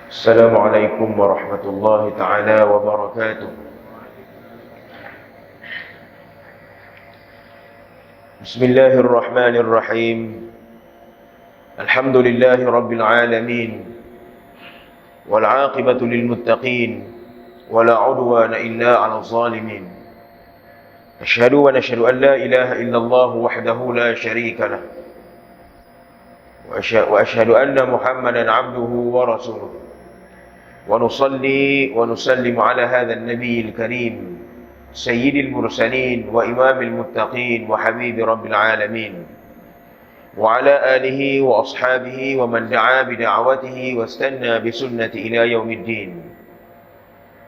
السلام عليكم ورحمة الله تعالى وبركاته. بسم الله الرحمن الرحيم. الحمد لله رب العالمين، والعاقبة للمتقين، ولا عدوان إلا على الظالمين. أشهد أن لا إله إلا الله وحده لا شريك له، وأشهد أن محمدا عبده ورسوله. ونصلي ونسلم على هذا النبي الكريم سيد المرسلين وإمام المتقين وحبيب رب العالمين، وعلى آله وأصحابه ومن دعا بدعوته واستنى بسنة إلى يوم الدين.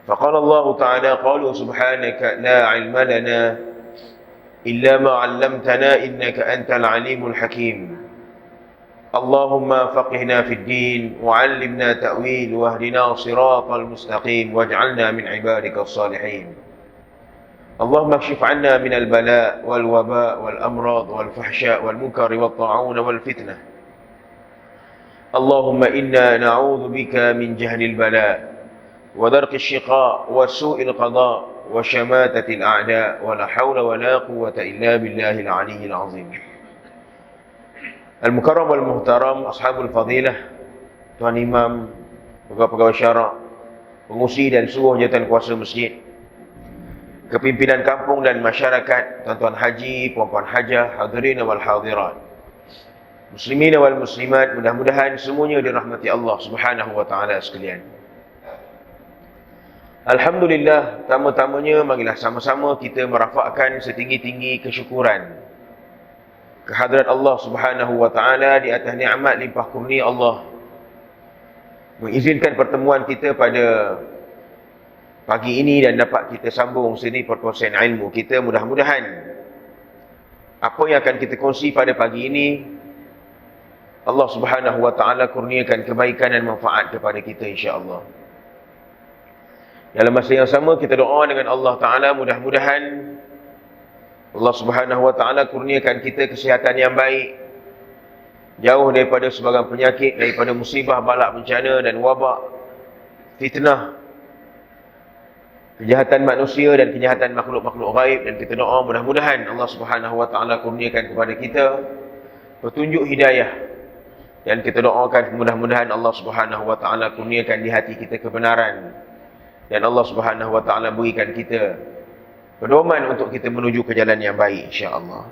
فقال الله تعالى: قالوا سبحانك لا علم لنا إلا ما علمتنا إنك أنت العليم الحكيم. اللهم فقهنا في الدين، وعلمنا تأويل، واهدنا صراط المستقيم، واجعلنا من عبادك الصالحين. اللهم اكشف عنا من البلاء والوباء والأمراض والفحشاء والمنكر والطاعون والفتنة. اللهم إنا نعوذ بك من جهل البلاء ودرك الشقاء وسوء القضاء وشماتة الأعداء، ولا حول ولا قوة إلا بالله العلي العظيم. Al-Mukarram wal-Muhtaram, Ashabul Fadilah, Tuan Imam, pegawai syarak, pengusi dan seluruh jawatan kuasa masjid, kepimpinan kampung dan masyarakat, tuan-tuan haji, puan-puan hajah, hadirin wal hadirat, muslimin wal muslimat, mudah-mudahan semuanya dirahmati Allah Subhanahu wa taala sekalian. Alhamdulillah, pertama-tamanya marilah sama-sama kita merafakkan setinggi-tinggi kesyukuran kehadrat Allah Subhanahu wa taala di atas nikmat limpah kurnia Allah mengizinkan pertemuan kita pada pagi ini dan dapat kita sambung seni perkongsian ilmu kita. Mudah-mudahan apa yang akan kita kongsi pada pagi ini Allah Subhanahu wa taala kurniakan kebaikan dan manfaat kepada kita insya-Allah. Dalam masa yang sama kita doa dengan Allah taala, mudah-mudahan Allah Subhanahu wa taala kurniakan kita kesihatan yang baik, jauh daripada sebarang penyakit, daripada musibah, balak, bencana dan wabak, fitnah, kejahatan manusia dan kejahatan makhluk-makhluk gaib. Dan kita doa mudah-mudahan Allah Subhanahu wa taala kurniakan kepada kita petunjuk hidayah, dan kita doakan mudah-mudahan Allah Subhanahu wa taala kurniakan di hati kita kebenaran, dan Allah Subhanahu wa taala berikan kita pedoman untuk kita menuju ke jalan yang baik insya-Allah.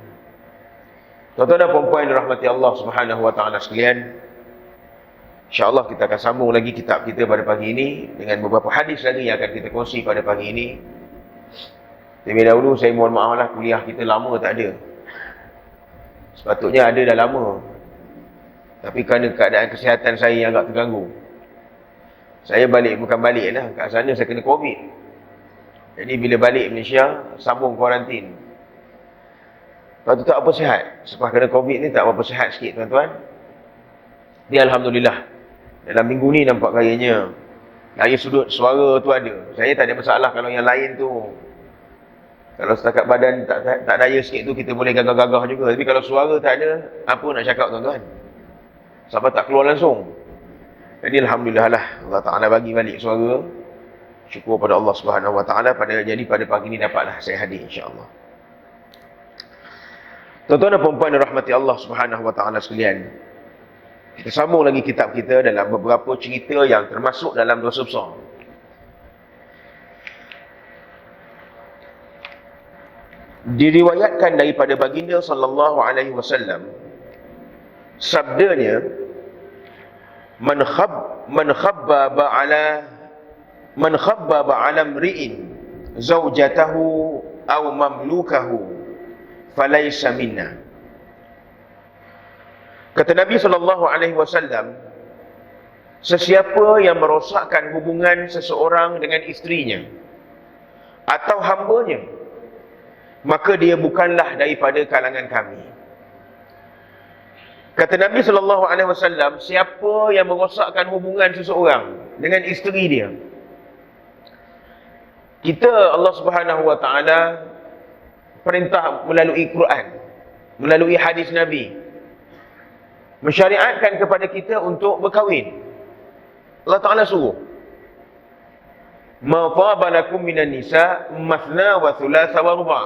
Tuan-tuan dan puan-puan dirahmati Allah Subhanahu wa taala sekalian, insya-Allah kita akan sambung lagi kitab kita pada pagi ini dengan beberapa hadis lagi yang akan kita kongsi pada pagi ini. Terlebih dahulu saya mohon maaflah, kuliah kita lama tak ada. Sepatutnya ada dah lama, tapi kerana keadaan kesihatan saya yang agak terganggu, saya bukan balik lah, kat sana saya kena COVID. Jadi bila balik Malaysia, sambung kuarantin. Lepas tu tak apa sihat. Sebab kena COVID ni tak apa sihat sikit tuan-tuan. Dia Alhamdulillah, dalam minggu ni nampak kayaknya dari sudut suara tu ada. Saya tak ada masalah kalau yang lain tu, kalau setakat badan tak daya sikit tu kita boleh gagah-gagah juga. Tapi kalau suara tak ada, apa nak cakap tuan-tuan? Sampai tak keluar langsung. Jadi Alhamdulillah lah, Allah Ta'ala bagi balik suara. Syukur pada Allah Subhanahu wa taala, jadi pada pagi ini dapatlah saya hadir insya-Allah. Tuan-tuan dan puan-puan dirahmati Allah Subhanahu wa taala sekalian, kita sambung lagi kitab kita dalam beberapa cerita yang termasuk dalam dosa besar. Diriwayatkan daripada baginda sallallahu alaihi wasallam, sabdanya, man khabbaba ala mri'in zawjatahu aw mamlukahu falaysa minna. Kata Nabi SAW, sesiapa yang merosakkan hubungan seseorang dengan isterinya atau hambanya, maka dia bukanlah daripada kalangan kami. Kata Nabi SAW, siapa yang merosakkan hubungan seseorang dengan isteri dia, kita Allah Subhanahu wa taala perintah melalui Quran, melalui hadis Nabi, mensyariatkan kepada kita untuk berkahwin. Allah Ta'ala suruh. Ma tabalakum minan nisa mathna wa thulatha wa ruba'.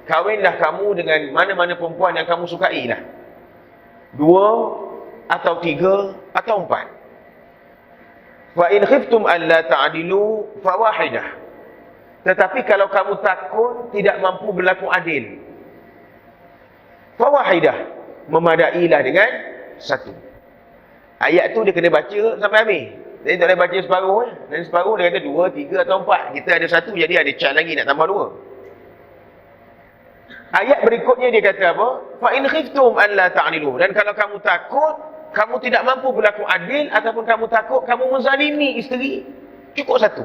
Kawinlah kamu dengan mana-mana perempuan yang kamu sukai lah. 2 atau 3 atau 4. Fa in khiftum an la ta'dilu fa wahidah. Tetapi kalau kamu takut tidak mampu berlaku adil, fa wahidah, memadailah dengan 1. Ayat tu dia kena baca sampai habis. Dia tak boleh baca separuh dan separuh dia kata 2, 3 atau 4. Kita ada 1, jadi ada chance lagi nak tambah 2. Ayat berikutnya dia kata apa? Fa in khiftum an la ta'dilu. Dan kalau kamu takut kamu tidak mampu berlaku adil, ataupun kamu takut kamu menzalimi isteri, cukup 1.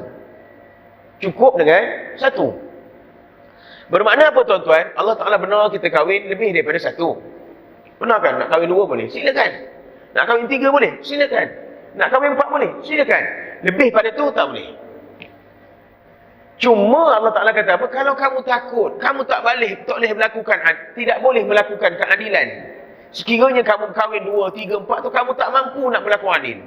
Cukup dengan 1. Bermakna apa tuan-tuan? Allah Ta'ala benar kita kahwin lebih daripada 1. Benar kan? Nak kahwin 2 boleh? Silakan. Nak kahwin 3 boleh? Silakan. Nak kahwin 4 boleh? Silakan. Lebih pada tu tak boleh. Cuma Allah Ta'ala kata apa? Kalau kamu takut, kamu tak boleh melakukan, tidak boleh melakukan keadilan. Sekiranya kamu kahwin 2, 3, 4 tu kamu tak mampu nak berlaku adil.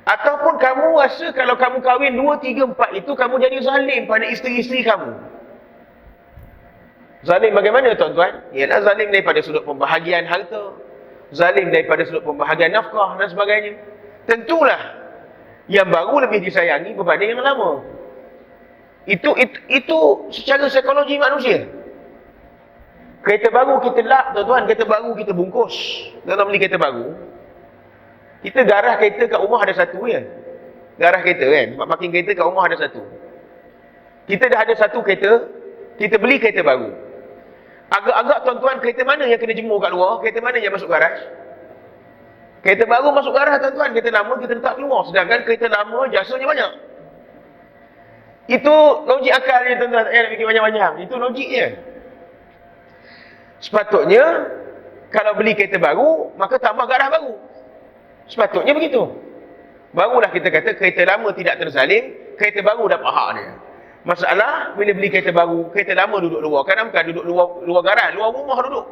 Ataupun kamu rasa kalau kamu kahwin 2, 3, 4 itu kamu jadi zalim pada isteri-isteri kamu. Zalim bagaimana tuan-tuan? Ialah zalim daripada sudut pembahagian harta, zalim daripada sudut pembahagian nafkah dan sebagainya. Tentulah yang baru lebih disayangi berbanding yang lama. Itu secara psikologi manusia. Kereta baru kita lap tuan-tuan, kereta baru kita bungkus. Tuan-tuan beli kereta baru, kita garah kereta kat rumah ada 1 je. Garah kereta kan, tempat parking kereta kat rumah ada 1. Kita dah ada 1 kereta, kita beli kereta baru. Agak-agak tuan-tuan, kereta mana yang kena jemur kat luar, kereta mana yang masuk garaj? Kereta baru masuk garaj tuan-tuan, kereta lama kita letak keluar. Sedangkan kereta lama jasanya banyak. Itu logik akal dia tuan-tuan, tak payah nak fikir banyak-banyak. Itu logik je. Sepatutnya kalau beli kereta baru, maka tambah garah baru. Sepatutnya begitu. Barulah kita kata kereta lama tidak terzalim, kereta baru dapat hak dia. Masalah bila beli kereta baru, kereta lama duduk luar. Kadang bukan duduk luar garah, luar rumah duduk.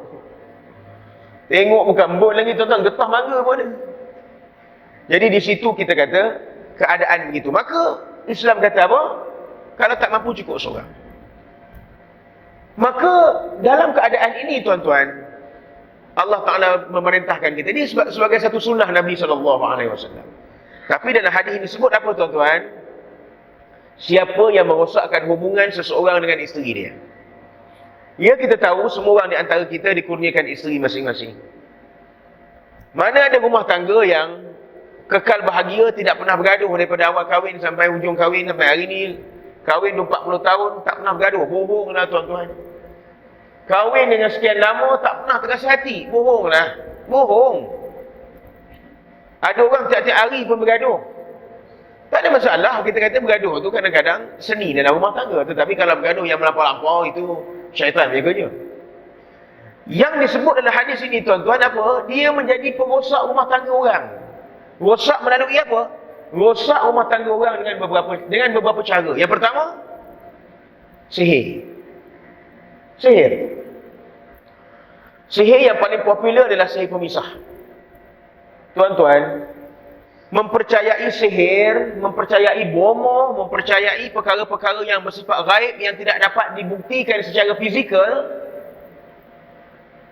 Tengok bukan embun lagi tuan-tuan, getah mangga pun ada. Jadi di situ kita kata keadaan begitu. Maka Islam kata apa? Kalau tak mampu cukup seorang. Maka dalam keadaan ini tuan-tuan, Allah Ta'ala memerintahkan kita. Ini sebagai satu sunnah Nabi SAW. Tapi dalam hadis ini sebut apa tuan-tuan? Siapa yang merosakkan hubungan seseorang dengan isteri dia. Ya, kita tahu semua orang di antara kita dikurniakan isteri masing-masing. Mana ada rumah tangga yang kekal bahagia, tidak pernah bergaduh daripada awal kahwin sampai hujung kahwin, sampai hari ni kahwin 40 tahun tak pernah bergaduh. Bohonglah tuan-tuan. Kahwin dengan sekian lama tak pernah terasa hati. Bohonglah. Bohong. Ada orang tiap-tiap hari pun bergaduh. Tak ada masalah kita kata bergaduh tu kadang-kadang seni dalam rumah tangga. Tetapi kalau bergaduh yang melampau-lampau itu syaitan punya kerja. Yang disebut dalam hadis ini tuan-tuan apa? Dia menjadi perosak rumah tangga orang. Rosak melalui apa? Rosak rumah tangga orang dengan beberapa cara. Yang pertama, sihir. Sihir. Sihir yang paling popular adalah sihir pemisah. Tuan-tuan, mempercayai sihir, mempercayai bomoh, mempercayai perkara-perkara yang bersifat gaib yang tidak dapat dibuktikan secara fizikal,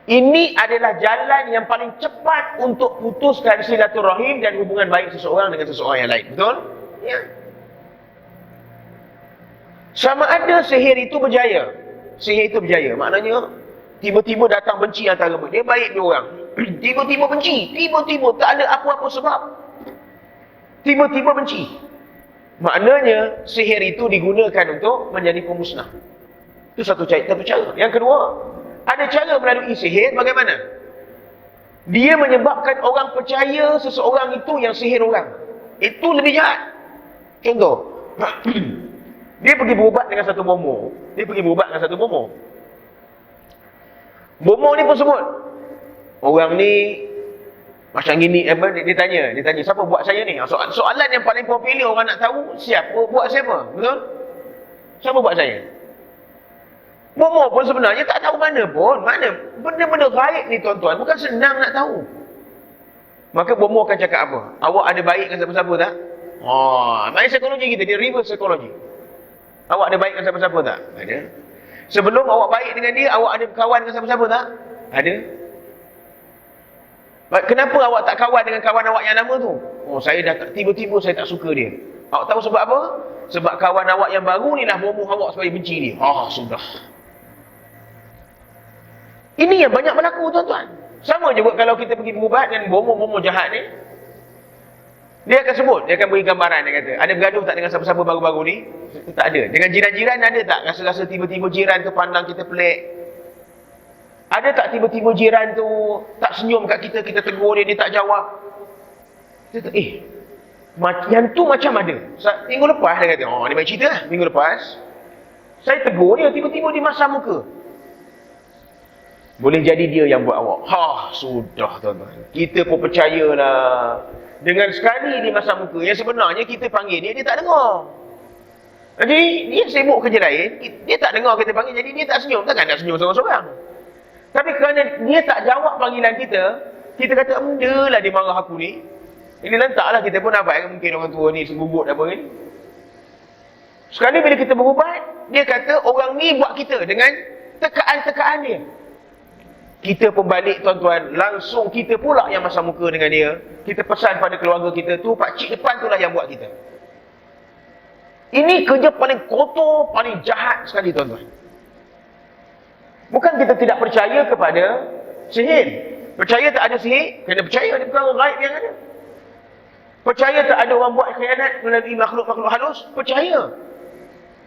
ini adalah jalan yang paling cepat untuk putuskan silaturahim dan hubungan baik seseorang dengan seseorang yang lain. Betul? Ya. Sama ada sihir itu berjaya. Sihir itu berjaya. Maknanya, tiba-tiba datang benci antara mereka. Dia baik dia orang. Tiba-tiba benci. Tiba-tiba tak ada apa-apa sebab. Tiba-tiba benci. Maknanya, sihir itu digunakan untuk menjadi pemusnah. Itu satu cara. Yang kedua, ada cara melalui sihir bagaimana? Dia menyebabkan orang percaya seseorang itu yang sihir orang. Itu lebih jahat. Contoh, dia pergi berubat dengan satu bomoh. Bomoh ni pun sebut, orang ni macam gini, dia tanya, siapa buat saya ni? Soalan yang paling popular orang nak tahu, buat siapa? Betul? Siapa buat saya? Bomoh pun sebenarnya tak tahu mana pun. Mana benda-benda gaib ni tuan-tuan, bukan senang nak tahu. Maka bomoh akan cakap apa? Awak ada baik dengan siapa-siapa tak? Maknanya psikologi kita, dia reverse psikologi. Awak ada baik dengan siapa-siapa tak? Ada. Sebelum awak baik dengan dia, awak ada kawan dengan siapa-siapa tak? Ada. Kenapa awak tak kawan dengan kawan awak yang lama tu? Saya dah tiba-tiba saya tak suka dia. Awak tahu sebab apa? Sebab kawan awak yang baru ni lah bomoh awak supaya benci dia. Sudah. Ini yang banyak berlaku, tuan-tuan. Sama juga kalau kita pergi berubat dengan bomoh-bomoh jahat ni. Dia akan sebut, dia akan beri gambaran, dia kata, ada bergaduh tak dengan siapa-siapa baru-baru ni? Tak ada. Dengan jiran-jiran ada tak? Rasa-rasa tiba-tiba jiran tu pandang kita pelik? Ada tak tiba-tiba jiran tu tak senyum kat kita, kita tegur dia, dia tak jawab? Kita kata, yang tu macam ada. Minggu lepas dia kata, ni baik cerita lah. Minggu lepas, saya tegur dia, tiba-tiba dia masam muka. Boleh jadi dia yang buat awak. Sudah tuan-tuan. Kita pun percayalah. Dengan sekali dia masam muka, yang sebenarnya kita panggil dia, dia tak dengar. Jadi, dia sibuk kerja lain, dia tak dengar kita panggil, jadi dia tak senyum. Takkan nak senyum seorang-seorang. Tapi kerana dia tak jawab panggilan kita, kita kata, benda lah dia marah aku ni. Ini lantaklah kita pun nampak kan, mungkin orang tua ni segugut apa ni. Sekali bila kita berubat, dia kata orang ni buat kita dengan tekaan-tekaan dia. Kita pun balik tuan-tuan, langsung kita pula yang masam muka dengan dia. Kita pesan pada keluarga kita tu, pakcik depan tu lah yang buat kita. Ini kerja paling kotor, paling jahat sekali tuan-tuan. Bukan kita tidak percaya kepada sihir. Percaya tak ada sihir, kena percaya ada perkara gaib yang ada. Percaya tak ada orang buat khianat melalui makhluk-makhluk halus, percaya.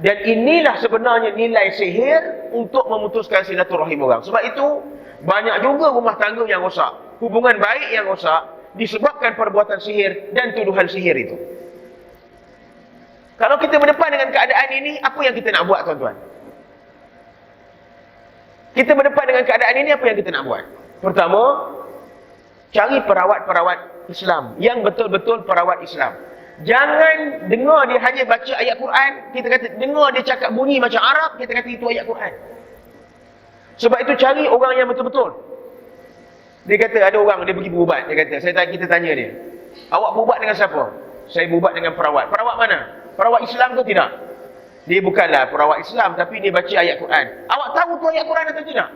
Dan inilah sebenarnya nilai sihir untuk memutuskan silaturahim orang. Sebab itu, banyak juga rumah tangga yang rosak. Hubungan baik yang rosak disebabkan perbuatan sihir dan tuduhan sihir itu. Kalau kita berdepan dengan keadaan ini, apa yang kita nak buat tuan-tuan? Kita berdepan dengan keadaan ini, apa yang kita nak buat? Pertama, cari perawat-perawat Islam yang betul-betul perawat Islam. Jangan dengar dia hanya baca ayat Quran, kita kata dengar dia cakap bunyi macam Arab, kita kata itu ayat Quran. Sebab itu cari orang yang betul-betul. Dia kata ada orang dia pergi berubat, dia kata kita tanya dia, awak berubat dengan siapa? Saya berubat dengan perawat. Perawat mana? Perawat Islam ke tidak? Dia bukanlah perawat Islam, tapi dia baca ayat Quran. Awak tahu tu ayat Quran atau tidak?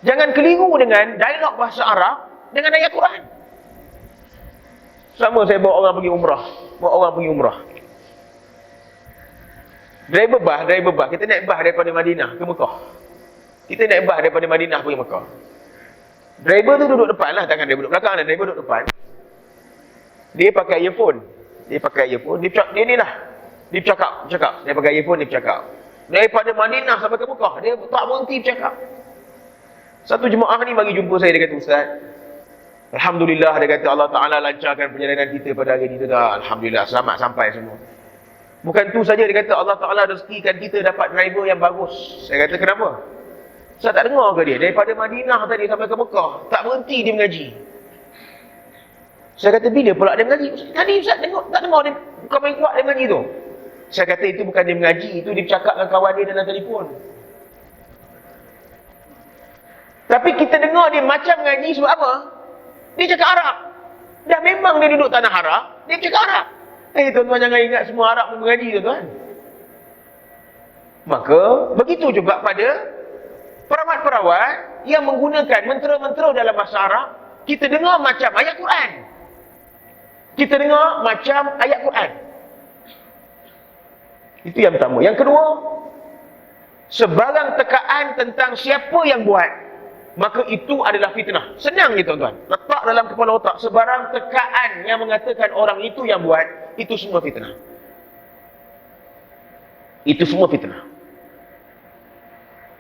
Jangan keliru dengan dialog bahasa Arab dengan ayat Quran. Sama saya bawa orang pergi umrah. Driver bas. Kita naik bas daripada Madinah ke Mekah. Kita naik bas daripada Madinah pergi Mekah. Driver tu duduk depan lah, takkan dia duduk belakang lah. Driver duduk depan. Dia pakai earphone. Dia ni lah. Dia bercakap. Dia pakai earphone, dia bercakap. Daripada Madinah sampai ke Mekah, dia tak berhenti bercakap. Satu jemaah ni mari jumpa saya, dia kata, Ustaz, Alhamdulillah, dia kata Allah Ta'ala lancarkan perjalanan kita pada hari ini. Alhamdulillah, selamat sampai semua. Bukan tu saja, dia kata Allah Ta'ala rezekikan kita dapat driver yang bagus. Saya kata, kenapa? Saya tak dengar ke dia? Daripada Madinah tadi sampai ke Mekah, tak berhenti dia mengaji. Saya kata, bila pula dia mengaji? Tadi Ustaz tak dengar dia, bukan main kuat dia mengaji tu. Saya kata, itu bukan dia mengaji, itu dia bercakap dengan kawan dia dalam telefon. Tapi kita dengar dia macam mengaji sebab apa? Dia cakap Arab. Dah memang dia duduk tanah Arab, dia cakap Arab. Tuan-tuan jangan ingat semua Arab pun mengaji, tuan-tuan. Maka, begitu juga pada perawat-perawat yang menggunakan mentera-mentera dalam bahasa Arab, kita dengar macam ayat Quran. Kita dengar macam ayat Quran. Itu yang pertama. Yang kedua, sebarang tekaan tentang siapa yang buat, maka itu adalah fitnah. Senang je tuan-tuan. Letak dalam kepala otak, sebarang tekaan yang mengatakan orang itu yang buat, itu semua fitnah. Itu semua fitnah.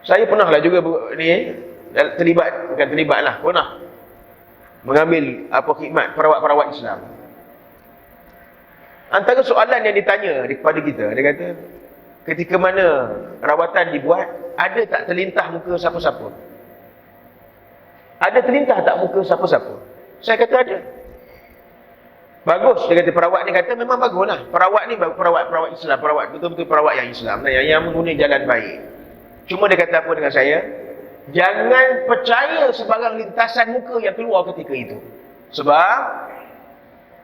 Saya pernah lah juga pernah mengambil khidmat perawat-perawat Islam. Antara soalan yang ditanya kepada kita, dia kata, ketika mana rawatan dibuat, ada tak terlintah muka siapa-siapa? Ada terlintah tak muka siapa-siapa? Saya kata ada. Bagus, dia kata, perawat ni kata memang baguslah. Perawat ni perawat Islam, perawat betul-betul perawat yang Islam, yang mengguna jalan baik. Cuma dia kata apa dengan saya? Jangan percaya sebarang lintasan muka yang keluar ketika itu. Sebab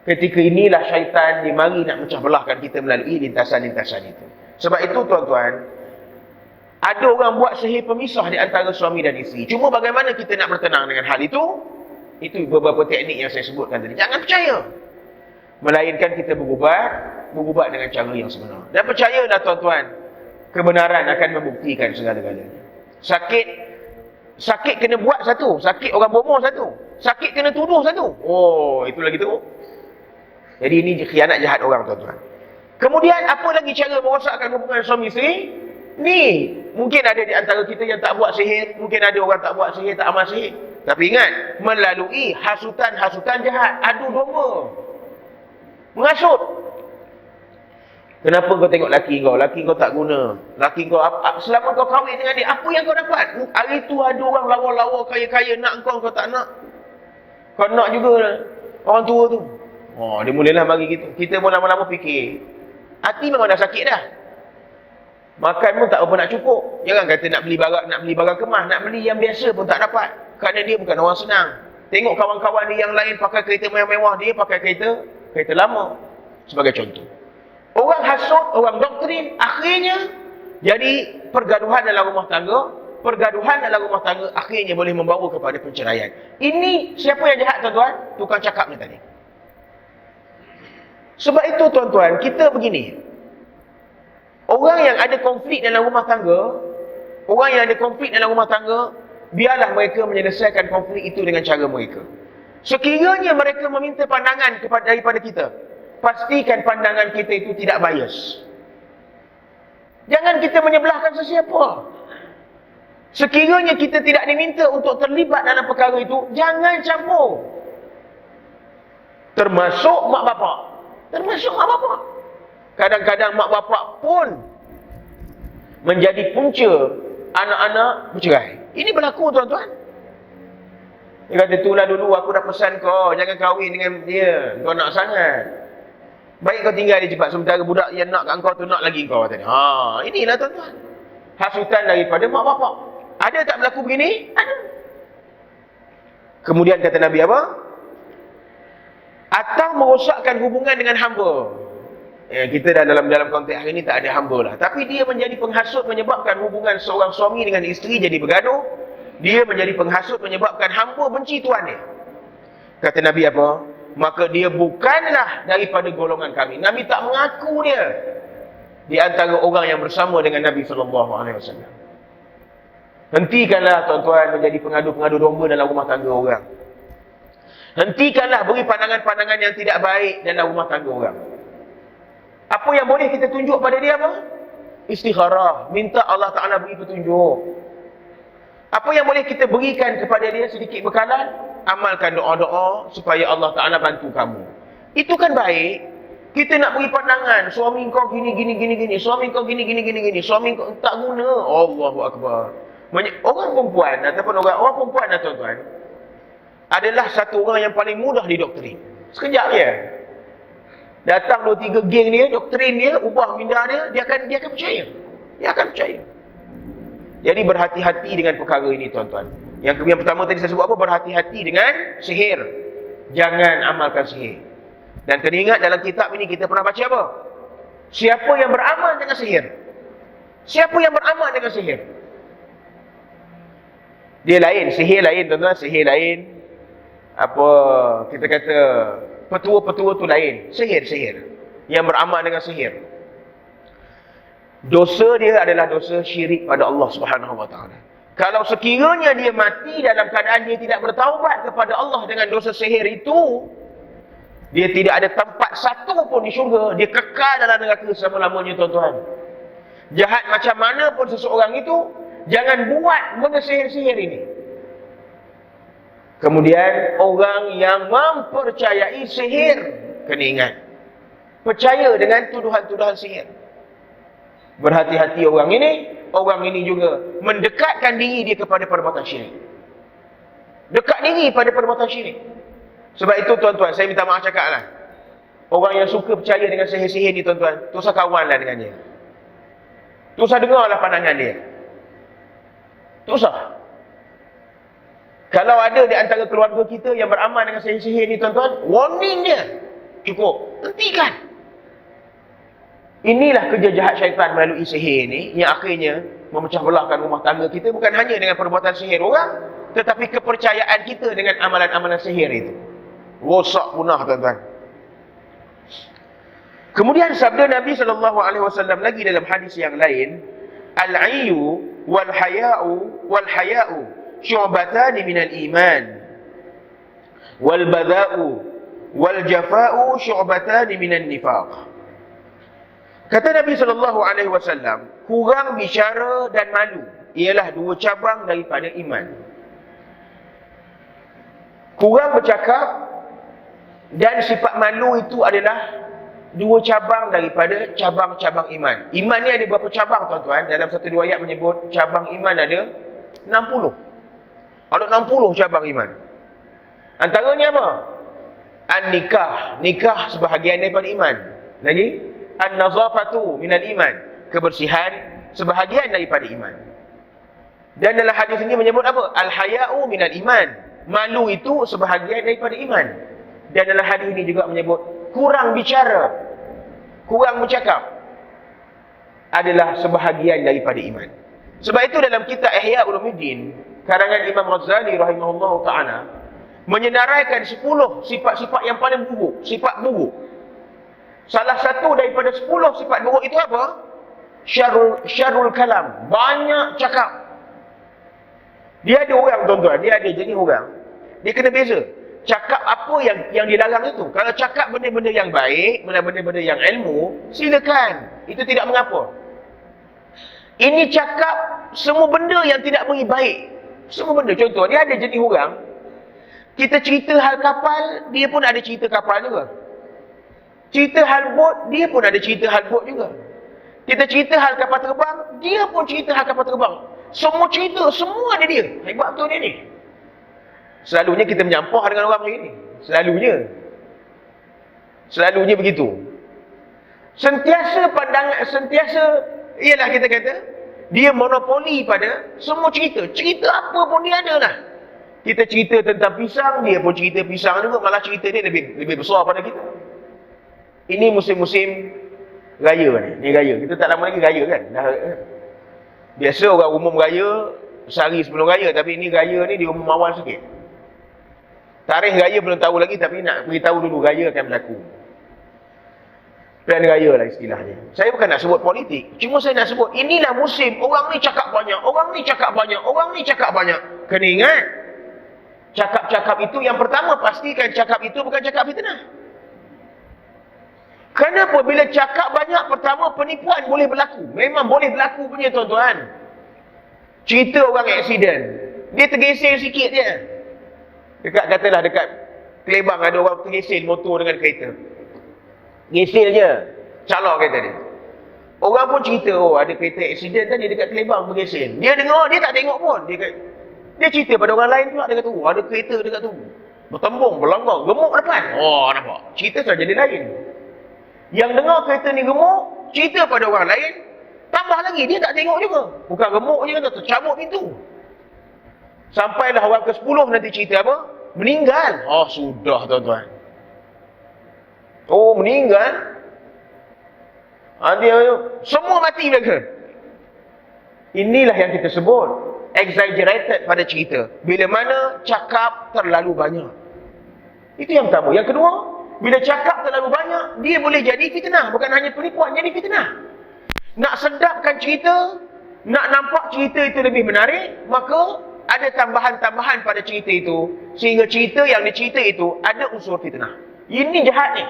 ketika inilah syaitan dia mari nak mecah belahkan kita melalui lintasan-lintasan itu. Sebab itu tuan-tuan, ada orang buat sihir pemisah di antara suami dan isteri. Cuma bagaimana kita nak bertenang dengan hal itu? Itu beberapa teknik yang saya sebutkan tadi. Jangan percaya. Melainkan kita berubat dengan cara yang sebenar. Dan percayalah tuan-tuan, kebenaran akan membuktikan segala-galanya. Sakit kena buat satu, sakit orang bomoh satu, sakit kena tuduh satu. Oh, itu lagi teruk. Jadi ini khianat jahat orang, tuan-tuan. Kemudian apa lagi cara merosakkan hubungan suami isteri? Ni, mungkin ada di antara kita yang tak buat sihir, mungkin ada orang tak buat sihir, tak amal sihir. Tapi ingat, melalui hasutan-hasutan jahat, adu domba. Menghasut. Kenapa kau tengok laki kau tak guna. Laki kau, selama kau kahwin dengan dia, apa yang kau dapat? Hari tu ada orang lawa-lawa, kaya-kaya, nak kau tak nak. Kau nak juga orang tua tu. Oh, dia mulalah bagi gitu. Kita pun lama-lama fikir. Hati memang dah sakit dah. Makan pun tak apa nak cukup. Jangan kata nak beli barang kemas, nak beli yang biasa pun tak dapat. Kerana dia bukan orang senang. Tengok kawan-kawan dia yang lain pakai kereta mewah-mewah, dia pakai kereta lama. Sebagai contoh. Orang hasut, orang doktrin, akhirnya jadi pergaduhan dalam rumah tangga. Pergaduhan dalam rumah tangga akhirnya boleh membawa kepada perceraian. Ini siapa yang jahat, tuan-tuan? Tukang cakap ni tadi. Sebab itu, tuan-tuan, kita begini. Orang yang ada konflik dalam rumah tangga, biarlah mereka menyelesaikan konflik itu dengan cara mereka. Sekiranya mereka meminta pandangan daripada kita, pastikan pandangan kita itu tidak bias. Jangan kita menyebelahkan sesiapa. Sekiranya kita tidak diminta untuk terlibat dalam perkara itu, jangan campur. Termasuk mak bapak. Kadang-kadang mak bapak pun menjadi punca anak-anak bercerai. Ini berlaku, tuan-tuan. Dia kata, itulah dulu aku dah pesan kau, jangan kahwin dengan dia, kau nak sangat. Baik kau tinggal dia cepat, sementara budak yang nak kat kau tu nak lagi kau. Inilah, tuan-tuan, hasutan daripada mak bapak. Ada tak berlaku begini? Ada. Kemudian kata Nabi apa? Atau merosakkan hubungan dengan hamba. Kita dah dalam konteks hari ni tak ada hamba lah. Tapi dia menjadi penghasut menyebabkan hubungan seorang suami dengan isteri jadi bergaduh. Dia menjadi penghasut menyebabkan hamba benci tuan dia. Kata Nabi apa? Maka dia bukanlah daripada golongan kami. Nabi tak mengaku dia di antara orang yang bersama dengan Nabi SAW. Hentikanlah, tuan-tuan, menjadi pengadu-pengadu domba dalam rumah tangga orang. Hentikanlah beri pandangan-pandangan yang tidak baik dalam rumah tangga orang. Apa yang boleh kita tunjuk pada dia apa? Istikharah. Minta Allah Ta'ala beri petunjuk. Apa yang boleh kita berikan kepada dia sedikit bekalan? Amalkan doa-doa supaya Allah Ta'ala bantu kamu. Itu kan baik. Kita nak beri pandangan. Suami kau gini. Suami kau gini. Suami kau tak guna. Allahu Akbar. Orang perempuan ataupun orang perempuan, tuan-tuan, adalah satu orang yang paling mudah didoktrin. Sekejap je. Datang 2-3 geng dia, doktrin dia, ubah minda dia akan percaya. Dia akan percaya. Jadi berhati-hati dengan perkara ini, tuan-tuan. Yang pertama tadi saya sebut apa? Berhati-hati dengan sihir. Jangan amalkan sihir. Dan kena ingat dalam kitab ini kita pernah baca apa? Siapa yang beramal dengan sihir? Siapa yang beramal dengan sihir? Dia lain, sihir lain, tuan-tuan, sihir lain. Apa kita kata, petua-petua tu lain. Sihir. Yang beramal dengan sihir. Dosa dia adalah dosa syirik pada Allah Subhanahu Wa Taala. Kalau sekiranya dia mati dalam keadaan dia tidak bertaubat kepada Allah dengan dosa sihir itu, dia tidak ada tempat satu pun di syurga. Dia kekal dalam neraka selama-lamanya, tuan-tuan. Jahat macam mana pun seseorang itu, jangan buat benda sihir-sihir ini. Kemudian orang yang mempercayai sihir, kena ingat, percaya dengan tuduhan-tuduhan sihir. Berhati-hati orang ini juga mendekatkan diri dia kepada perbuatan syirik. Dekat diri pada perbuatan syirik. Sebab itu, tuan-tuan, saya minta maaf cakap lah. Orang yang suka percaya dengan sihir-sihir ni, tuan-tuan, tak usah kawanlah dengan dia. Tak usah dengarlah pandangan dia. Tak usah. Kalau ada di antara keluarga kita yang beramal dengan sihir-sihir ni tuan-tuan, warning dia. Cukup. Hentikan. Inilah kerja jahat syaitan melalui sihir ni, yang akhirnya memecah belahkan rumah tangga kita, bukan hanya dengan perbuatan sihir orang, tetapi kepercayaan kita dengan amalan-amalan sihir itu. Rosak punah tuan-tuan. Kemudian sabda Nabi SAW lagi dalam hadis yang lain, al-ayyu wal haya'u syu'batani minal iman, wal bada'u wal jafa'u syu'batani minan nifaq. Kata Nabi SAW, kurang bicara dan malu ialah dua cabang daripada iman. Kurang bercakap dan sifat malu itu adalah dua cabang daripada cabang-cabang iman. Iman ni ada berapa cabang tuan-tuan? Dalam satu riwayat menyebut cabang iman ada 60. Ada 60 cabang iman. Antaranya apa? An-nikah. Nikah sebahagian daripada iman. Lagi? An-nazafatu minal iman. Kebersihan sebahagian daripada iman. Dan dalam hadis ini menyebut apa? Al-haya'u minal iman. Malu itu sebahagian daripada iman. Dan dalam hadis ini juga menyebut kurang bicara, kurang bercakap adalah sebahagian daripada iman. Sebab itu dalam kitab Ihya Ulumuddin karangan Imam Ghazali rahimahullahu ta'ala menyenaraikan 10 sifat-sifat yang paling buruk, sifat buruk. Salah satu daripada 10 sifat buruk itu apa? Syarrul kalam, banyak cakap. Dia ada orang tuan-tuan, dia ada jenis orang, dia kena beza cakap apa yang dilarang itu. Kalau cakap benda-benda yang baik, benda-benda yang ilmu, silakan, itu tidak mengapa. Ini cakap semua benda yang tidak beri baik, semua benda. Contoh, dia ada jenis orang, kita cerita hal kapal, dia pun ada cerita kapal juga. Cerita hal bot, dia pun ada cerita hal bot juga. Kita cerita hal kapal terbang, dia pun cerita hal kapal terbang. Semua cerita, semua ada dia. Hebat betul dia ni. Selalunya kita menyampah dengan orang macam ini. Selalunya begitu. Sentiasa pandangan, ialah kita kata, dia monopoli pada semua cerita. Cerita apa pun dia ada lah. Kita cerita tentang pisang, dia pun cerita pisang juga. Malah cerita dia lebih besar pada kita. Ini musim-musim raya ni. Ni raya. Kita tak lama lagi raya kan. Biasa orang umum raya sehari sebelum raya, tapi ini raya ni dia umum awal sikit. Tarikh raya belum tahu lagi, tapi nak beritahu dulu raya akan berlaku. Plan raya lah istilahnya. Saya bukan nak sebut politik, cuma saya nak sebut inilah musim orang ni cakap banyak, orang ni cakap banyak, orang ni cakap banyak. Kena ingat, cakap-cakap itu yang pertama pastikan cakap itu bukan cakap fitnah. Kenapa? Bila cakap banyak, pertama penipuan boleh berlaku. Memang boleh berlaku punya tuan-tuan. Cerita orang aksiden, dia tergesel sikit je. Katalah dekat Kelebang ada orang tergesel motor dengan kereta. Gesel je, calak kereta dia. Orang pun cerita, oh ada kereta aksiden tadi dekat Kelebang bergesel. Dia dengar, dia tak tengok pun. Dia cerita pada orang lain pula, dia kata, oh ada kereta dekat tu, bertembung, berlanggar, gemuk depan. Oh nampak, cerita saja jadi lain. Yang dengar kereta ni gemuk, cerita pada orang lain, tambah lagi, dia tak tengok juga. Bukan gemuk je, kata tercabut pintu. Sampailah orang ke-10 nanti cerita apa? Meninggal. Oh sudah tuan-tuan. Oh meninggal. Dia semua mati mereka. Inilah yang kita sebut exaggerated pada cerita. Bila mana cakap terlalu banyak. Itu yang pertama. Yang kedua, bila cakap terlalu banyak, dia boleh jadi fitnah. Bukan hanya penipuan, jadi fitnah. Nak sedapkan cerita, nak nampak cerita itu lebih menarik, maka ada tambahan-tambahan pada cerita itu, sehingga cerita yang dicerita itu ada unsur fitnah. Ini jahat ni.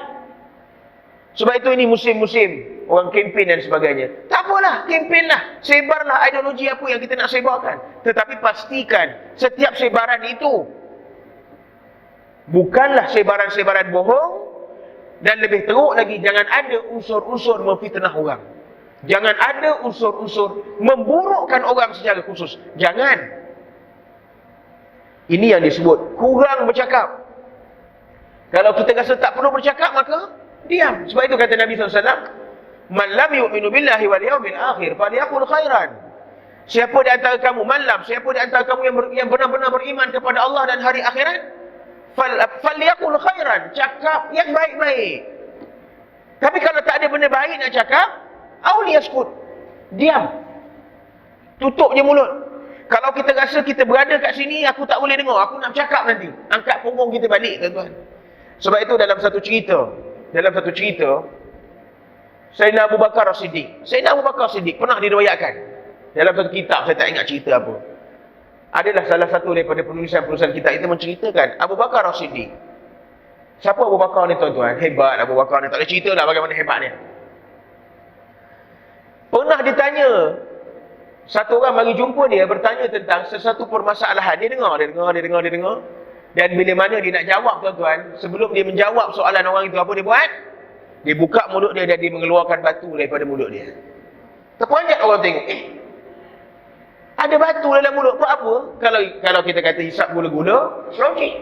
Sebab itu ini musim-musim orang kempen dan sebagainya. Tak apalah, kempen lah, sebarlah ideologi apa yang kita nak sebarkan. Tetapi pastikan setiap sebaran itu bukanlah sebaran-sebaran bohong, dan lebih teruk lagi, jangan ada unsur-unsur memfitnah orang. Jangan ada unsur-unsur memburukkan orang secara khusus. Jangan. Ini yang disebut kurang bercakap. Kalau kita rasa tak perlu bercakap, maka diam. Sebab itu kata Nabi SAW, "Man lam yu'minu billahi wal yawmil akhir falyaqul khairan." Siapa di antara kamu malam, siapa di antara kamu yang benar-benar beriman kepada Allah dan hari akhirat, falyaqul khairan, cakap yang baik-baik. Tapi kalau tak ada benda baik nak cakap, aw liyaskut, diam. Tutup je mulut. Kalau kita rasa kita berada kat sini, aku tak boleh dengar, aku nak cakap nanti, angkat punggung kita balik, tuan-tuan. Sebab itu dalam satu cerita Sayyidina Abu Bakar As-Siddiq pernah diriwayatkan dalam satu kitab, saya tak ingat cerita apa. Adalah salah satu daripada penulisan-penulisan kitab itu menceritakan Abu Bakar As-Siddiq. Siapa Abu Bakar ni, tuan-tuan? Hebat Abu Bakar ni, tak boleh cerita lah bagaimana hebatnya. Pernah ditanya, satu orang mari jumpa dia, bertanya tentang sesuatu permasalahan. Dia dengar. Dan bila mana dia nak jawab, tuan-tuan, sebelum dia menjawab soalan orang itu, apa dia buat? Dia buka mulut dia dan dia mengeluarkan batu daripada mulut dia. Terperanjat orang tengok, ada batu dalam mulut, buat apa? Kalau kita kata hisap gula-gula, logik.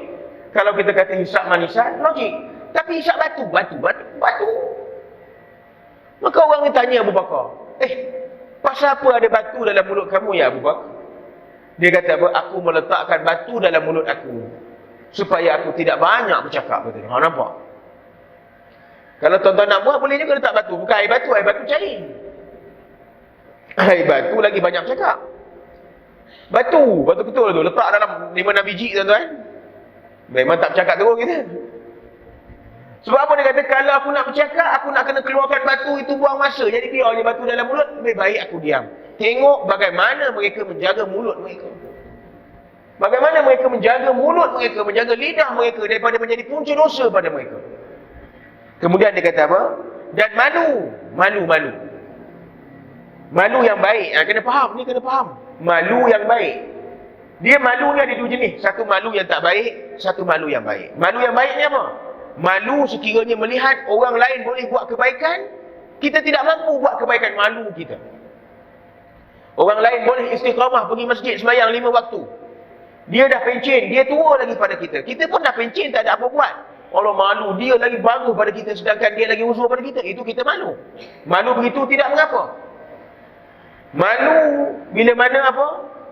Kalau kita kata hisap manisan, logik. Tapi hisap batu. Maka orang ni tanya Abu Bakar, pasal apa ada batu dalam mulut kamu ya Abu Bakar? Dia kata apa? Aku meletakkan batu dalam mulut aku supaya aku tidak banyak bercakap. Kata dia. Nampak? Kalau tuan-tuan nak buat, boleh juga letak batu. Bukan air batu cair. Air batu lagi banyak bercakap. Batu betul tu, letak dalam 5-6 biji, tuan-tuan. Memang tak bercakap terus kita. Sebab apa dia kata, kalau aku nak bercakap, aku nak kena keluarkan batu itu, buang masa. Jadi biar je batu dalam mulut, lebih baik aku diam. Tengok bagaimana mereka menjaga mulut mereka. Bagaimana mereka menjaga mulut mereka, menjaga lidah mereka daripada menjadi punca dosa pada mereka. Kemudian dia kata apa? Dan malu yang baik. Kena faham. Malu yang baik. Dia malu ni ada dua jenis. Satu malu yang tak baik, satu malu yang baik. Malu yang baik ni apa? Malu sekiranya melihat orang lain boleh buat kebaikan, kita tidak mampu buat kebaikan, malu kita. Orang lain boleh istiqamah pergi masjid sembahyang 5 waktu. Dia dah pencen, dia tua lagi pada kita. Kita pun dah pencen, tak ada apa buat. Allah malu, dia lagi bagus pada kita sedangkan dia lagi usul pada kita. Itu kita malu. Malu begitu tidak mengapa. Malu bila mana apa?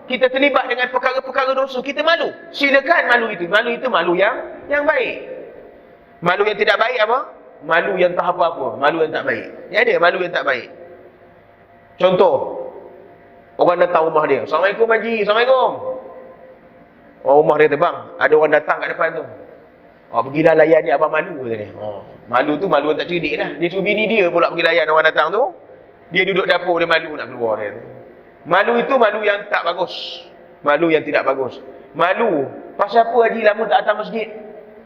Kita terlibat dengan perkara-perkara dosa, kita malu. Silakan malu itu. Malu itu malu yang baik. Malu yang tidak baik apa? Malu yang tak apa-apa. Malu yang tak baik. Dia ada malu yang tak baik. Contoh, orang datang rumah dia. Assalamualaikum Haji, Assalamualaikum. Orang rumah dia bang, ada orang datang kat depan tu. Pergilah layan ni, abang malu kata dia. Malu tu malu yang tak cerdik lah. Dia suruh bini dia pula pergi layan orang datang tu. Dia duduk dapur, dia malu nak keluar dia. Malu itu malu yang tak bagus. Malu yang tidak bagus. Malu, pasal apa Haji lama tak datang masjid?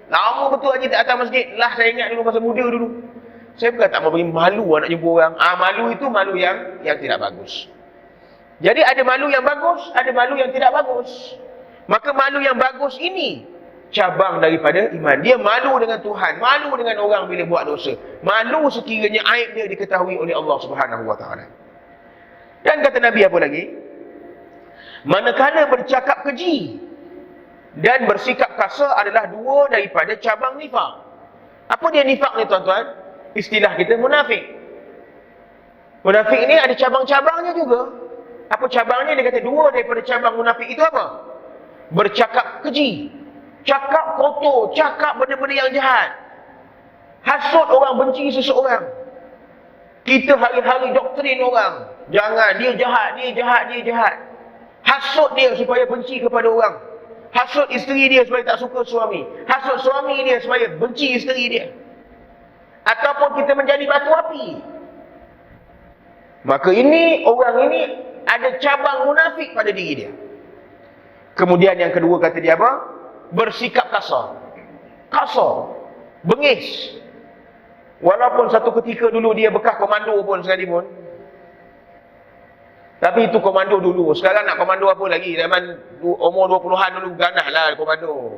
Lama betul Haji tak datang masjid. Lah saya ingat dulu masa muda dulu. Saya bukan tak mau bagi malu nak jumpa orang. Malu itu malu yang tidak bagus. Jadi ada malu yang bagus, ada malu yang tidak bagus. Maka malu yang bagus ini cabang daripada iman. Dia malu dengan Tuhan, malu dengan orang bila buat dosa. Malu sekiranya aib dia diketahui oleh Allah Subhanahu wa taala. Dan kata Nabi apa lagi? Manakala bercakap keji dan bersikap kasar adalah dua daripada cabang nifak. Apa dia nifak ni tuan-tuan? Istilah kita munafik. Munafik ni ada cabang-cabangnya juga. Apa cabangnya? Dia kata dua daripada cabang munafik itu apa? Bercakap keji, cakap kotor, cakap benda-benda yang jahat, hasut orang, benci seseorang. Kita hari-hari doktrin orang, jangan, dia jahat. Hasut dia supaya benci kepada orang. Hasut isteri dia supaya tak suka suami. Hasut suami dia supaya benci isteri dia. Ataupun kita menjadi batu api. Maka orang ini ada cabang munafik pada diri dia. Kemudian yang kedua kata dia apa? Bersikap kasar. Bengis. Walaupun satu ketika dulu dia bekas komando pun sekalipun. Tapi itu komando dulu. Sekarang nak komando apa lagi? Zaman umur 20-an dulu ganah lah komando.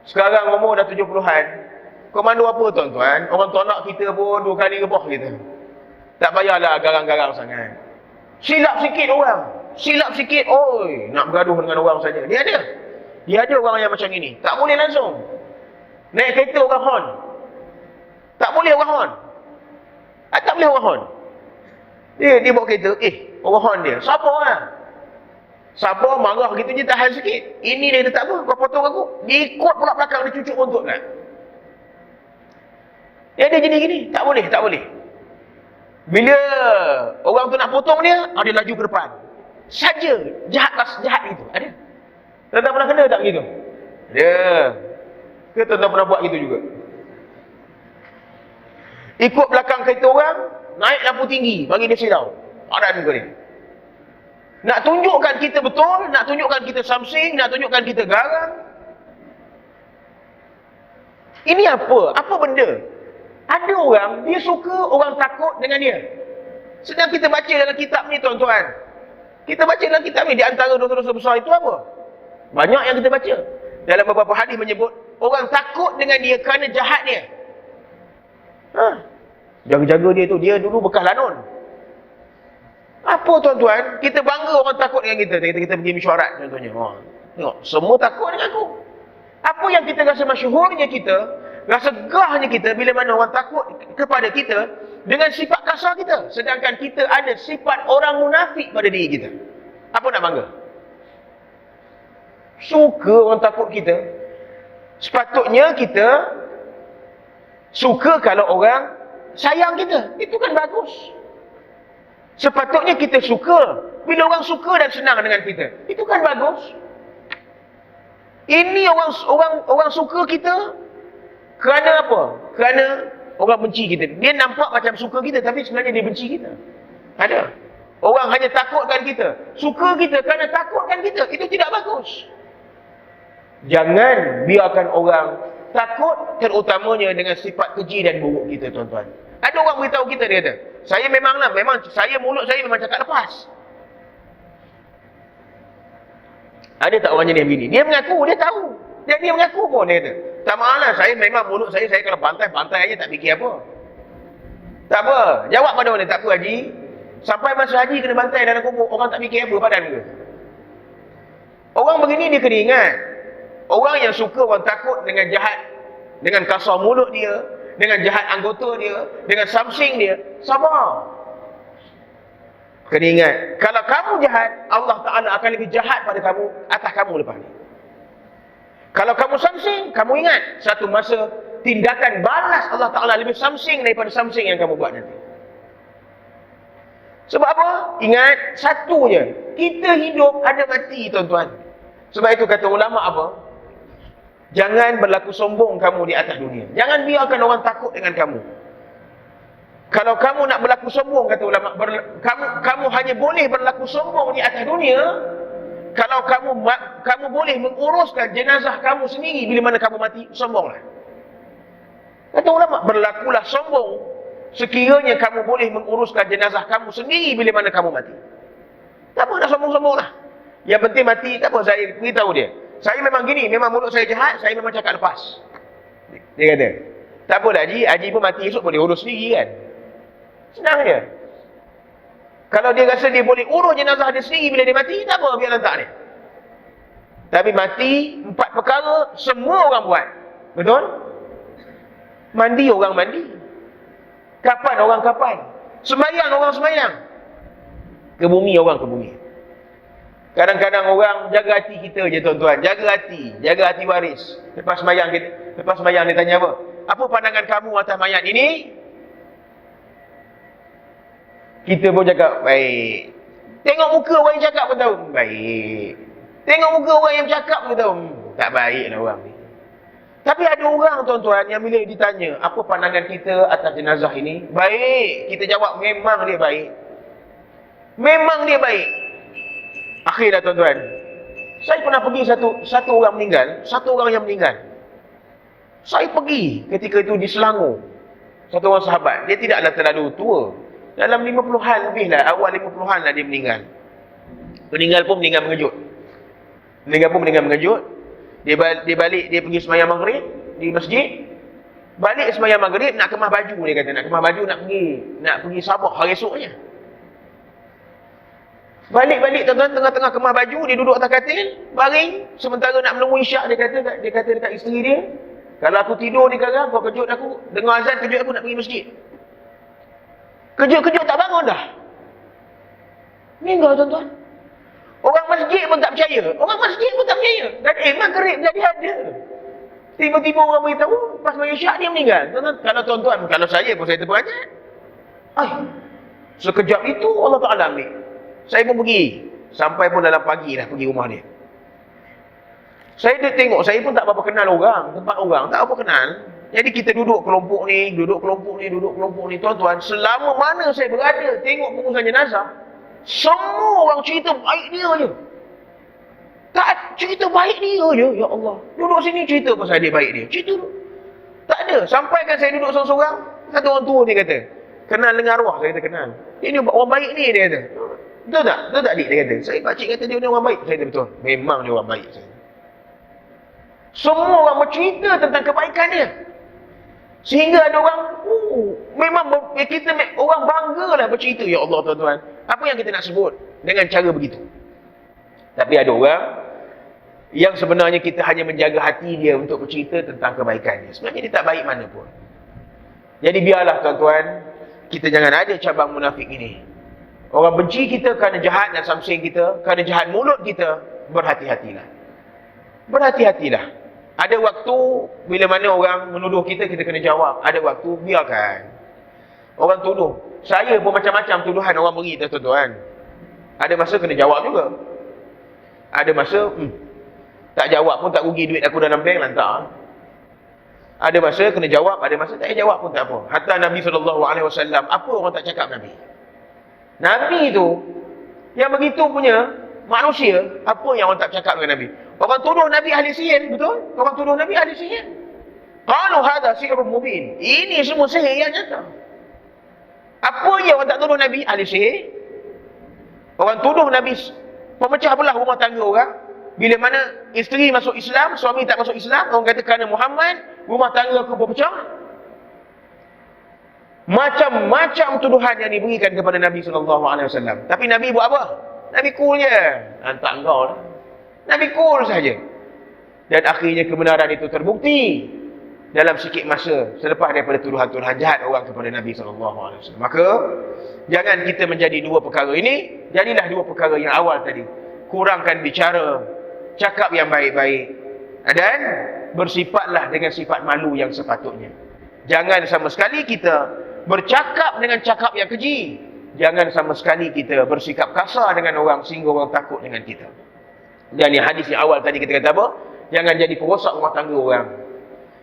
Sekarang umur dah 70-an. Komando apa tuan-tuan? Orang tolak kita pun 2 kali rebah kita. Tak payahlah garang-garang sangat. Silap sikit orang. Oi, nak bergaduh dengan orang saja. Dia ada orang yang macam ini. Tak boleh langsung. Naik kereta orang hon. Tak boleh orang hon. Tak boleh orang hon. Dia bawa kereta. Orang hon dia. Siapa orang? Sabar, marah gitu je, tahan sikit. Ini dia tak apa, kau potong aku. Dia ikut pula belakang, dia cucuk untuk kan. Dia ada jenis gini, tak boleh, tak boleh. Bila orang tu nak potong dia, dia laju ke depan. Saja, jahat gitu. Ada? Tuan-tuan pernah kena tak begitu? Ada. Ke tuan-tuan pernah buat gitu juga? Ikut belakang kereta orang, naik lampu tinggi, bagi dia silau. Aran ke dia. Nak tunjukkan kita betul, nak tunjukkan kita samsing, nak tunjukkan kita garang. Ini apa? Apa benda? Ada orang, dia suka orang takut dengan dia. Sedang kita baca dalam kitab ni tuan-tuan. Kita baca dalam kitab ni, di antara dosa-dosa besar itu apa? Banyak yang kita baca. Dalam beberapa hadis menyebut, orang takut dengan dia kerana jahat dia. Jaga-jaga dia tu, dia dulu bekas lanun. Apa tuan-tuan? Kita bangga orang takut dengan kita. Kita pergi mesyuarat contohnya. Tengok, semua takut dengan aku. Apa yang kita rasa masyhurnya kita, rasa gerahnya kita bila mana orang takut kepada kita dengan sifat kasar kita. Sedangkan kita ada sifat orang munafik pada diri kita. Apa nak bangga? Suka orang takut kita. Sepatutnya kita suka kalau orang sayang kita. Itu kan bagus. Sepatutnya kita suka bila orang suka dan senang dengan kita. Itu kan bagus. Ini orang suka kita kerana apa? Kerana orang benci kita. Dia nampak macam suka kita tapi sebenarnya dia benci kita. Ada. Orang hanya takutkan kita. Suka kita kerana takutkan kita. Itu tidak bagus. Jangan biarkan orang takut, terutamanya dengan sifat keji dan buruk kita tuan-tuan. Ada orang beritahu kita, dia kata, memang mulut saya memang cakap lepas. Ada tak orang jenis begini? Dia mengaku, dia tahu. Dia mengaku pun, dia kata, tak masalah, memang mulut saya kalau pantai aja tak fikir apa. Tak apa, jawab pada orang, tak apa haji. Sampai masa haji kena bantai dalam kubur, orang tak fikir apa badan ke? Orang begini dia kena ingat. Orang yang suka orang takut dengan jahat, dengan kasar mulut dia, dengan jahat anggota dia, dengan samsing dia, sabar. Kena ingat, kalau kamu jahat, Allah Ta'ala akan lebih jahat pada kamu atas kamu lepas ni. Kalau kamu samsing, kamu ingat, satu masa tindakan balas Allah Ta'ala lebih samsing daripada samsing yang kamu buat nanti. Sebab apa? Ingat, satu je. Kita hidup ada mati tuan-tuan. Sebab itu kata ulama apa? Jangan berlaku sombong kamu di atas dunia. Jangan biarkan orang takut dengan kamu. Kalau kamu nak berlaku sombong, kata ulama, kamu hanya boleh berlaku sombong di atas dunia kalau kamu boleh menguruskan jenazah kamu sendiri bila mana kamu mati, sombonglah. Kata ulama, berlakulah sombong sekiranya kamu boleh menguruskan jenazah kamu sendiri bila mana kamu mati. Tak apa nak sombong-sombong lah. Yang penting mati, tak apa, saya beritahu dia. Saya memang gini, memang mulut saya jahat, saya memang cakap lepas. Dia kata, tak apa dah Haji pun mati esok boleh urus sendiri kan. Senang je. Kalau dia rasa dia boleh urus jenazah dia sendiri bila dia mati, tak apa, biar lantak dia. Tapi mati, 4 perkara, semua orang buat. Betul? Mandi orang mandi. Kapan orang kapan. Sembahyang orang sembahyang. Ke bumi orang ke bumi. Kadang-kadang orang jaga hati kita je tuan-tuan. Jaga hati waris. Lepas sembahyang dia tanya apa? Apa pandangan kamu atas mayat ini? Kita pun cakap, baik. Tengok muka orang yang cakap pun tahu, baik. Tengok muka orang yang cakap pun tahu, tak baiklah orang ni. Tapi ada orang tuan-tuan yang bila ditanya, apa pandangan kita atas jenazah ini? Baik. Kita jawab, memang dia baik. Memang dia baik. Akhirnya tuan-tuan, saya pernah pergi satu orang meninggal, satu orang yang meninggal. Saya pergi ketika itu di Selangor. Satu orang sahabat, dia tidaklah terlalu tua. Dalam 50-an lebih lah, awal 50-an lah dia meninggal. Meninggal pun meninggal mengejut. Dia balik, dia pergi sembahyang maghrib di masjid. Balik sembahyang maghrib, nak kemas baju, dia kata. Nak kemas baju, nak pergi Sabah hari esoknya. Balik tuan-tuan, tengah-tengah kemas baju, dia duduk atas katil, baring, sementara nak menunggu isyak, dia kata dekat isteri dia, kalau aku tidur ni sekarang, kau kejut aku, dengar azan, kejut aku nak pergi masjid. Kejut tak bangun dah. Meninggal tuan-tuan. Orang masjid pun tak percaya. Orang masjid pun tak percaya. Dan memang kerip jadi ada. Tiba-tiba orang beritahu, pas bagi syak dia meninggal. Kalau tuan-tuan, kalau saya pun saya terperanjat. Sekejap itu Allah Ta'ala ambil. Saya pun pergi. Sampai pun dalam pagi dah pergi rumah dia. Saya dah tengok, saya pun tak apa kenal orang. Tempat orang, tak apa kenal. Jadi kita duduk kelompok ni, duduk kelompok ni. Tuan-tuan, selama mana saya berada, tengok pengurusan jenazah, semua orang cerita baik dia je. Tak cerita baik dia je, ya Allah. Duduk sini cerita pasal dia baik dia. Cerita tu. Tak ada. Sampai kan saya duduk seorang-seorang, satu orang tua dia kata, kenal dengan arwah, saya kata kenal. Dia ni orang baik ni, dia kata. Betul tak? Betul tak dik dia kata? Saya pakcik kata dia ni orang baik. Saya kata betul. Memang dia orang baik. Semua orang bercerita tentang kebaikan dia. Sehingga ada orang, memang kita orang banggalah bercerita. Ya Allah tuan-tuan. Apa yang kita nak sebut dengan cara begitu? Tapi ada orang yang sebenarnya kita hanya menjaga hati dia untuk bercerita tentang kebaikan dia. Sebenarnya dia tak baik mana pun. Jadi biarlah tuan-tuan, kita jangan ada cabang munafik ini. Orang benci kita kerana jahat dan samsing kita, kerana jahat mulut kita, berhati-hatilah. Berhati-hatilah. Ada waktu, bila mana orang menuduh kita, kita kena jawab. Ada waktu, biarkan. Orang tuduh. Saya pun macam-macam tuduhan orang beri, tuan-tuan. Ada masa kena jawab juga. Ada masa, tak jawab pun tak rugi duit aku dalam bank, lantak. Ada masa kena jawab, ada masa tak jawab pun tak apa. Hatta Nabi SAW, apa orang tak cakap Nabi? Nabi tu, yang begitu punya manusia, apa yang orang tak cakap dengan Nabi? Orang tuduh Nabi ahli sihir, betul? Orang tuduh Nabi ahli sihir. Qalu hadha sihrun mubin. Ini semua sihir yang nyata. Apa yang orang tak tuduh Nabi ahli sihir? Orang tuduh Nabi pemecah belah rumah tangga orang. Bila mana isteri masuk Islam, suami tak masuk Islam, orang kata kerana Muhammad, rumah tangga aku berpecah. Macam-macam tuduhan yang diberikan kepada Nabi SAW. Tapi Nabi buat apa? Nabi cool je. Tak engkau lah. Nabi cool saja. Dan akhirnya kebenaran itu terbukti dalam sikit masa selepas daripada tuduhan-tuduhan jahat orang kepada Nabi SAW. Maka jangan kita menjadi dua perkara ini. Jadilah dua perkara yang awal tadi. Kurangkan bicara, cakap yang baik-baik, dan bersifatlah dengan sifat malu yang sepatutnya. Jangan sama sekali kita bercakap dengan cakap yang keji. Jangan sama sekali kita bersikap kasar dengan orang sehingga orang takut dengan kita. Dan yang hadis yang awal tadi kita kata apa? Jangan jadi perosak rumah tangga orang.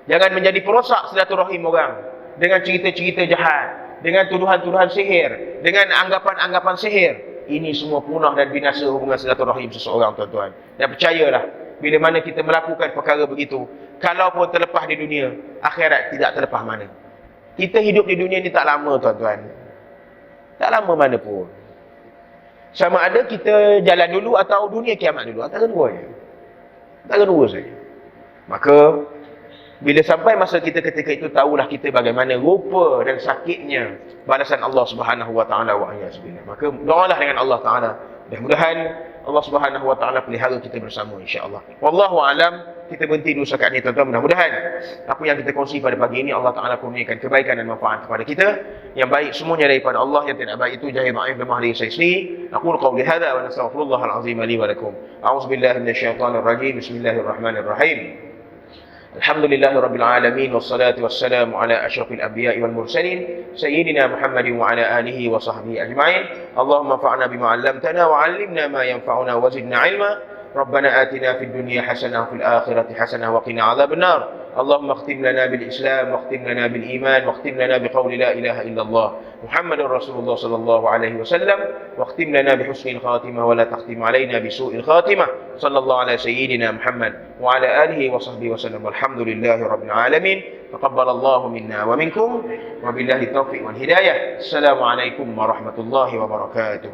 Jangan menjadi perosak silaturahim orang dengan cerita-cerita jahat, dengan tuduhan-tuduhan sihir, dengan anggapan-anggapan sihir. Ini semua punah dan binasa hubungan silaturahim seseorang, tuan-tuan. Dan percayalah, bila mana kita melakukan perkara begitu, kalaupun terlepas di dunia, akhirat tidak terlepas mana. Kita hidup di dunia ni tak lama, tuan-tuan. Tak lama mana pun. Sama ada kita jalan dulu atau dunia kiamat dulu. Antara dua je. Antara dua saja. Maka, bila sampai masa kita ketika itu, tahulah kita bagaimana rupa dan sakitnya balasan Allah Subhanahu Wa Taala wa a'yazubillah. Maka doalah dengan Allah Taala. Mudah-mudahan Allah Subhanahu Wa Taala pelihara kita bersama, insya-Allah. Wallahu a'lam. Kita berhenti dulu sekat ni, tuan-tuan. Mudah-mudahan apa yang kita kongsi pada pagi ini Allah Taala kurniakan kebaikan dan manfaat kepada kita. Yang baik semuanya daripada Allah, yang tidak baik itu jahil dhaif lemah dari saya sendiri. Aqulu qawli hadza wa nastaghfirullahal azim li wa lakum. A'udzubillahi minasyaitonir rajim. Bismillahirrahmanirrahim. Alhamdulillahi Rabbil Alamin. Wassalatu wassalamu ala asyrafil anbiya'i wal mursalin Sayyidina Muhammadin wa ala alihi wa sahbihi ajma'in. Allahumma fa'na bima 'allamtana wa 'allimna ma yanfa'una wa zidna 'ilma. ربنا آتنا في الدنيا حسنة وفي الآخرة حسنة وقنا عذاب النار. اللهم اختم لنا بالإسلام واختم لنا بالإيمان واختم لنا بقول لا إله إلا الله محمد رسول الله صلى الله عليه وسلم واختم لنا بحسن الخاتمة ولا تختم علينا بسوء الخاتمة. صلى الله على سيدنا محمد وعلى آله وصحبه وسلم والحمد لله رب العالمين. تقبل الله منا ومنكم وبالله التوفيق والهداية. السلام عليكم ورحمة الله وبركاته.